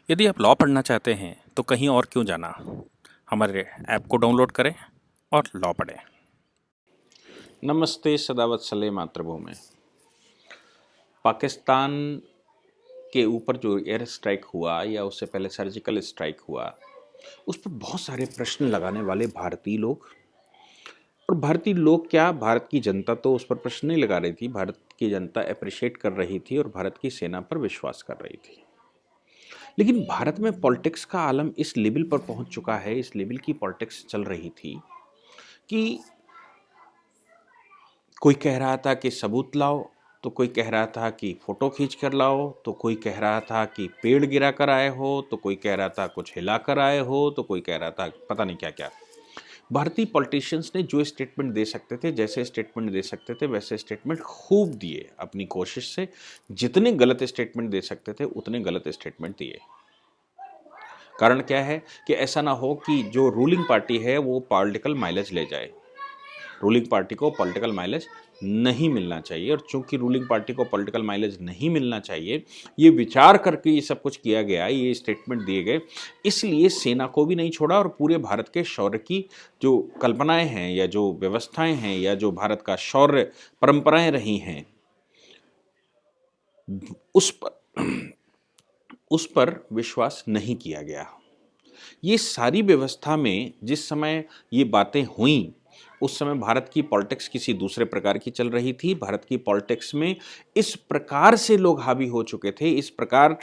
यदि आप लॉ पढ़ना चाहते हैं तो कहीं और क्यों जाना। हमारे ऐप को डाउनलोड करें और लॉ पढ़ें। नमस्ते सदावत्सले मातृभूमि। पाकिस्तान के ऊपर जो एयर स्ट्राइक हुआ या उससे पहले सर्जिकल स्ट्राइक हुआ, उस पर बहुत सारे प्रश्न लगाने वाले भारतीय लोग, और भारतीय लोग क्या, भारत की जनता तो उस पर प्रश्न नहीं लगा रही थी। भारत की जनता अप्रिशिएट कर रही थी और भारत की सेना पर विश्वास कर रही थी। लेकिन भारत में पॉलिटिक्स का आलम इस लेवल पर पहुंच चुका है, इस लेवल की पॉलिटिक्स चल रही थी कि कोई कह रहा था कि सबूत लाओ, तो कोई कह रहा था कि फोटो खींच कर लाओ, तो कोई कह रहा था कि पेड़ गिरा कर आए हो, तो कोई कह रहा था कुछ हिला कर आए हो, तो कोई कह रहा था पता नहीं क्या क्या। भारतीय पॉलिटिशियंस ने जो स्टेटमेंट दे सकते थे, जैसे स्टेटमेंट दे सकते थे, वैसे स्टेटमेंट खूब दिए अपनी कोशिश से। जितने गलत स्टेटमेंट दे सकते थे उतने गलत स्टेटमेंट दिए। कारण क्या है कि ऐसा ना हो कि जो रूलिंग पार्टी है वो पॉलिटिकल माइलेज ले जाए। रूलिंग पार्टी को पॉलिटिकल माइलेज नहीं मिलना चाहिए, और चूंकि रूलिंग पार्टी को पॉलिटिकल माइलेज नहीं मिलना चाहिए, ये विचार करके ये सब कुछ किया गया, ये स्टेटमेंट दिए गए। इसलिए सेना को भी नहीं छोड़ा, और पूरे भारत के शौर्य की जो कल्पनाएं हैं या जो व्यवस्थाएं हैं या जो भारत का शौर्य परंपराएं रही हैं, उस पर विश्वास नहीं किया गया। ये सारी व्यवस्था में जिस समय ये बातें हुईं, उस समय भारत की पॉलिटिक्स किसी दूसरे प्रकार की चल रही थी। भारत की पॉलिटिक्स में इस प्रकार से लोग हावी हो चुके थे, इस प्रकार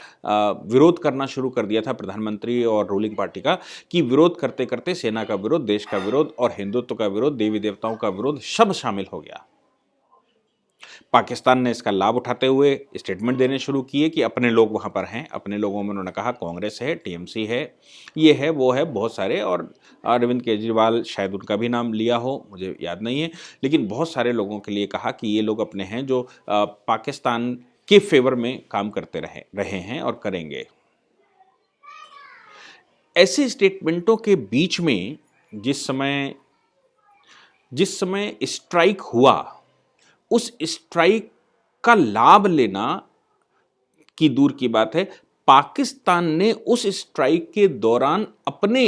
विरोध करना शुरू कर दिया था प्रधानमंत्री और रूलिंग पार्टी का, कि विरोध करते करते सेना का विरोध, देश का विरोध और हिंदुत्व का विरोध, देवी देवताओं का विरोध सब शामिल हो गया। पाकिस्तान ने इसका लाभ उठाते हुए स्टेटमेंट देने शुरू किए कि अपने लोग वहाँ पर हैं। अपने लोगों में उन्होंने कहा कांग्रेस है, टीएमसी है, ये है, वो है, बहुत सारे, और अरविंद केजरीवाल शायद उनका भी नाम लिया हो, मुझे याद नहीं है, लेकिन बहुत सारे लोगों के लिए कहा कि ये लोग अपने हैं जो पाकिस्तान के फेवर में काम करते रहे हैं और करेंगे। ऐसे स्टेटमेंटों के बीच में जिस समय स्ट्राइक हुआ, उस स्ट्राइक का लाभ लेना की दूर की बात है, पाकिस्तान ने उस स्ट्राइक के दौरान अपने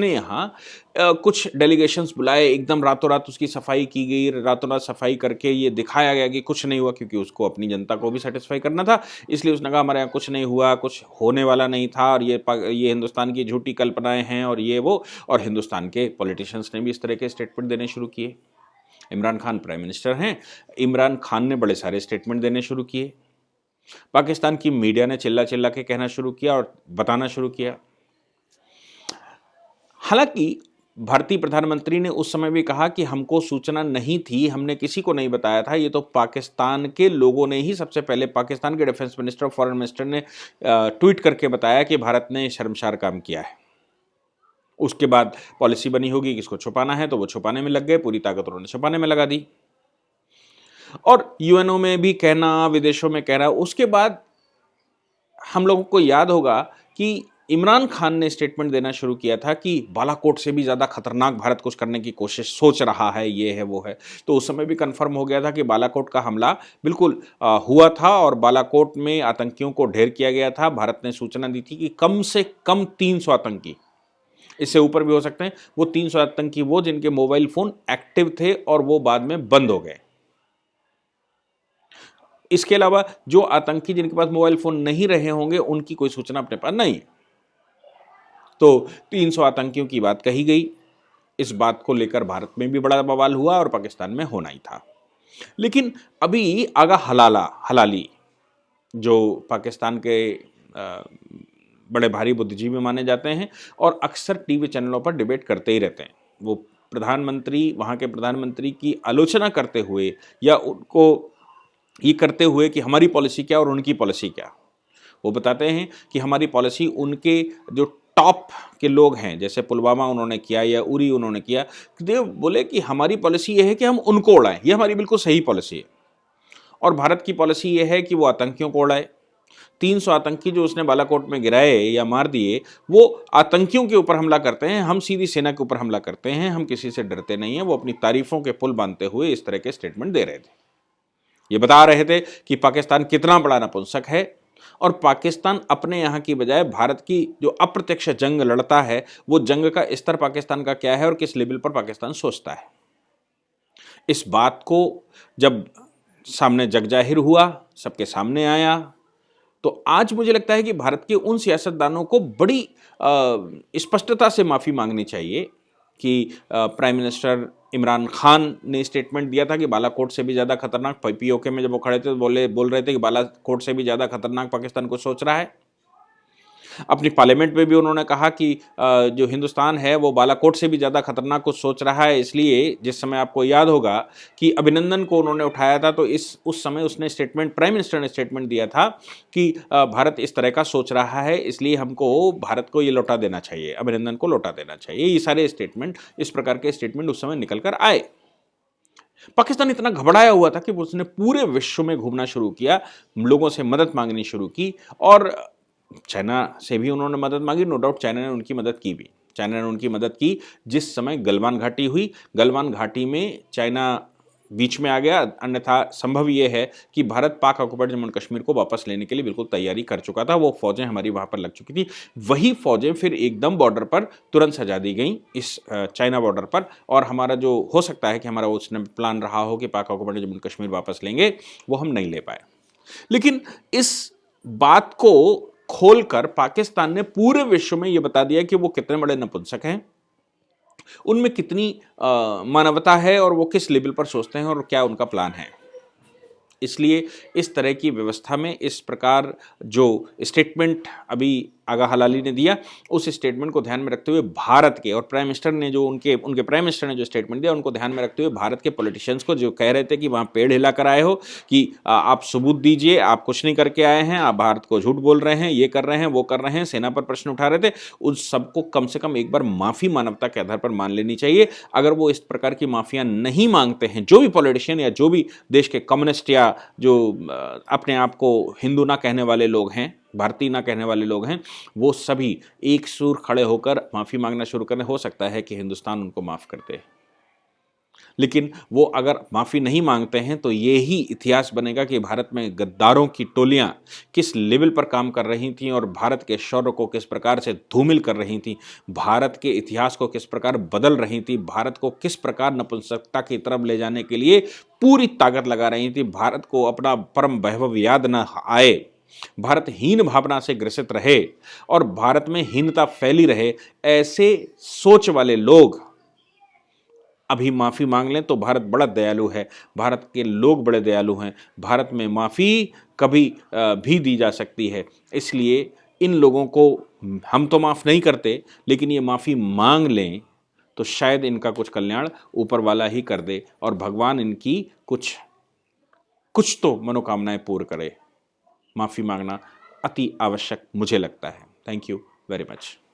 यहाँ कुछ डेलीगेशंस बुलाए, एकदम रातों रात उसकी सफाई की गई, रातों रात सफाई करके ये दिखाया गया कि कुछ नहीं हुआ, क्योंकि उसको अपनी जनता को भी सेटिस्फाई करना था। इसलिए उसने कहा हमारे यहाँ कुछ नहीं हुआ, कुछ होने वाला नहीं था, और ये हिंदुस्तान की झूठी कल्पनाएं हैं और ये वो। और हिंदुस्तान के पॉलिटिशियंस ने भी इस तरह के स्टेटमेंट देने शुरू किए। इमरान खान प्राइम मिनिस्टर हैं, इमरान खान ने बड़े सारे स्टेटमेंट देने शुरू किए। पाकिस्तान की मीडिया ने चिल्ला चिल्ला के कहना शुरू किया और बताना शुरू किया। हालांकि भारतीय प्रधानमंत्री ने उस समय भी कहा कि हमको सूचना नहीं थी, हमने किसी को नहीं बताया था, ये तो पाकिस्तान के लोगों ने ही सबसे पहले, पाकिस्तान के डिफेंस मिनिस्टर, फॉरेन मिनिस्टर ने ट्वीट करके बताया कि भारत ने शर्मसार काम किया है। उसके बाद पॉलिसी बनी होगी कि इसको छुपाना है, तो वो छुपाने में लग गए, पूरी ताकत उन्होंने छुपाने में लगा दी, और यूएनओ में भी कहना, विदेशों में कह रहा। उसके बाद हम लोगों को याद होगा कि इमरान खान ने स्टेटमेंट देना शुरू किया था कि बालाकोट से भी ज़्यादा खतरनाक भारत कुछ करने की कोशिश सोच रहा है, ये है, वो है। तो उस समय भी कंफर्म हो गया था कि बालाकोट का हमला बिल्कुल हुआ था, और बालाकोट में आतंकियों को ढेर किया गया था। भारत ने सूचना दी थी कि कम से कम 300 आतंकी, इससे ऊपर भी हो सकते हैं, वो 300 आतंकी वो जिनके मोबाइल फोन एक्टिव थे और वो बाद में बंद हो गए। इसके अलावा जो आतंकी जिनके पास मोबाइल फोन नहीं रहे होंगे, उनकी कोई सूचना अपने पास नहीं। तो 300 आतंकियों की बात कही गई। इस बात को लेकर भारत में भी बड़ा बवाल हुआ और पाकिस्तान में होना ही था। लेकिन अभी आगा हलाली, जो पाकिस्तान के बड़े भारी बुद्धिजीवी माने जाते हैं और अक्सर टीवी चैनलों पर डिबेट करते ही रहते हैं, वो प्रधानमंत्री, वहाँ के प्रधानमंत्री की आलोचना करते हुए या उनको ये करते हुए कि हमारी पॉलिसी क्या और उनकी पॉलिसी क्या, वो बताते हैं कि हमारी पॉलिसी, उनके जो टॉप के लोग हैं, जैसे पुलवामा उन्होंने किया या उरी उन्होंने किया, तो बोले कि हमारी पॉलिसी ये है कि हम उनको उड़ाएं, ये हमारी बिल्कुल सही पॉलिसी है। और भारत की पॉलिसी ये है कि वो आतंकियों को उड़ाए। 300 आतंकी जो उसने बालाकोट में गिराए या मार दिए, वो आतंकियों के ऊपर हमला करते हैं, हम सीधी सेना के ऊपर हमला करते हैं, हम किसी से डरते नहीं हैं। वो अपनी तारीफों के पुल बांधते हुए इस तरह के स्टेटमेंट दे रहे थे। ये बता रहे थे कि पाकिस्तान कितना बड़ा नपुंसक है, और पाकिस्तान अपने यहाँ की बजाय भारत की जो अप्रत्यक्ष जंग लड़ता है, वो जंग का स्तर पाकिस्तान का क्या है और किस लेवल पर पाकिस्तान सोचता है। इस बात को जब सामने जग जाहिर हुआ, सबके सामने आया, तो आज मुझे लगता है कि भारत के उन सियासतदानों को बड़ी स्पष्टता से माफ़ी मांगनी चाहिए कि प्राइम मिनिस्टर इमरान खान ने स्टेटमेंट दिया था कि बालाकोट से भी ज़्यादा खतरनाक, पीओके में जब वो खड़े थे तो बोल रहे थे कि बालाकोट से भी ज़्यादा खतरनाक पाकिस्तान को सोच रहा है। अपनी पार्लियामेंट में भी उन्होंने कहा कि जो हिंदुस्तान है वो बालाकोट से भी ज़्यादा खतरनाक कुछ सोच रहा है। इसलिए जिस समय आपको याद होगा कि अभिनंदन को उन्होंने उठाया था, तो उस समय उसने प्राइम मिनिस्टर ने स्टेटमेंट दिया था कि भारत इस तरह का सोच रहा है, इसलिए हमको भारत को ये लौटा देना चाहिए, अभिनंदन को लौटा देना चाहिए। ये सारे स्टेटमेंट, इस प्रकार के स्टेटमेंट उस समय निकल कर आए। पाकिस्तान इतना घबराया हुआ था कि उसने पूरे विश्व में घूमना शुरू किया, लोगों से मदद मांगनी शुरू की, और चाइना से भी उन्होंने मदद मांगी। नो डाउट चाइना ने उनकी मदद की भी। चाइना ने उनकी मदद की जिस समय गलवान घाटी हुई। गलवान घाटी में चाइना बीच में आ गया, अन्यथा संभव ये है कि भारत पाक ऑक्युपाइड जम्मू कश्मीर को वापस लेने के लिए बिल्कुल तैयारी कर चुका था। वो फौजें हमारी वहाँ पर लग चुकी थी। वही फौजें फिर एकदम बॉर्डर पर तुरंत सजा दी गई, इस चाइना बॉर्डर पर, और हमारा जो हो सकता है कि हमारा उस प्लान रहा हो कि पाक ऑक्युपाइड जम्मू कश्मीर वापस लेंगे, वो हम नहीं ले पाए। लेकिन इस बात को खोलकर पाकिस्तान ने पूरे विश्व में यह बता दिया कि वो कितने बड़े नपुंसक हैं, उनमें कितनी मानवता है, और वो किस लेवल पर सोचते हैं और क्या उनका प्लान है। इसलिए इस तरह की व्यवस्था में इस प्रकार जो स्टेटमेंट अभी आगा हलाली ने दिया, उस स्टेटमेंट को ध्यान में रखते हुए भारत के और प्राइम मिनिस्टर ने जो उनके प्राइम मिनिस्टर ने जो स्टेटमेंट दिया, उनको ध्यान में रखते हुए भारत के पॉलिटिशियंस को जो कह रहे थे कि वहाँ पेड़ हिला कर आए हो, कि आप सबूत दीजिए, आप कुछ नहीं करके आए हैं, आप भारत को झूठ बोल रहे हैं, ये कर रहे हैं, वो कर रहे हैं, सेना पर प्रश्न उठा रहे थे, उन सबको कम से कम एक बार माफ़ी मानवता के आधार पर मान लेनी चाहिए। अगर वो इस प्रकार की माफ़ियाँ नहीं मांगते हैं, जो भी पॉलिटिशियन या जो भी देश के कम्युनिस्ट या जो अपने आप को हिंदू ना कहने वाले लोग हैं, भारतीय ना कहने वाले लोग हैं, वो सभी एक सुर खड़े होकर माफ़ी मांगना शुरू करें। हो सकता है कि हिंदुस्तान उनको माफ़ कर दे, लेकिन वो अगर माफ़ी नहीं मांगते हैं तो ये ही इतिहास बनेगा कि भारत में गद्दारों की टोलियां किस लेवल पर काम कर रही थीं और भारत के शौर्य को किस प्रकार से धूमिल कर रही थीं, भारत के इतिहास को किस प्रकार बदल रही थी, भारत को किस प्रकार नपुंसकता की तरफ ले जाने के लिए पूरी ताकत लगा रही थी। भारत को अपना परम वैभव याद न आए, भारत हीन भावना से ग्रसित रहे और भारत में हीनता फैली रहे, ऐसे सोच वाले लोग अभी माफ़ी मांग लें तो भारत बड़ा दयालु है, भारत के लोग बड़े दयालु हैं, भारत में माफ़ी कभी भी दी जा सकती है। इसलिए इन लोगों को हम तो माफ़ नहीं करते, लेकिन ये माफ़ी मांग लें तो शायद इनका कुछ कल्याण ऊपर वाला ही कर दे और भगवान इनकी कुछ तो मनोकामनाएं पूर्ण करे। माफ़ी मांगना अति आवश्यक मुझे लगता है। Thank you very much.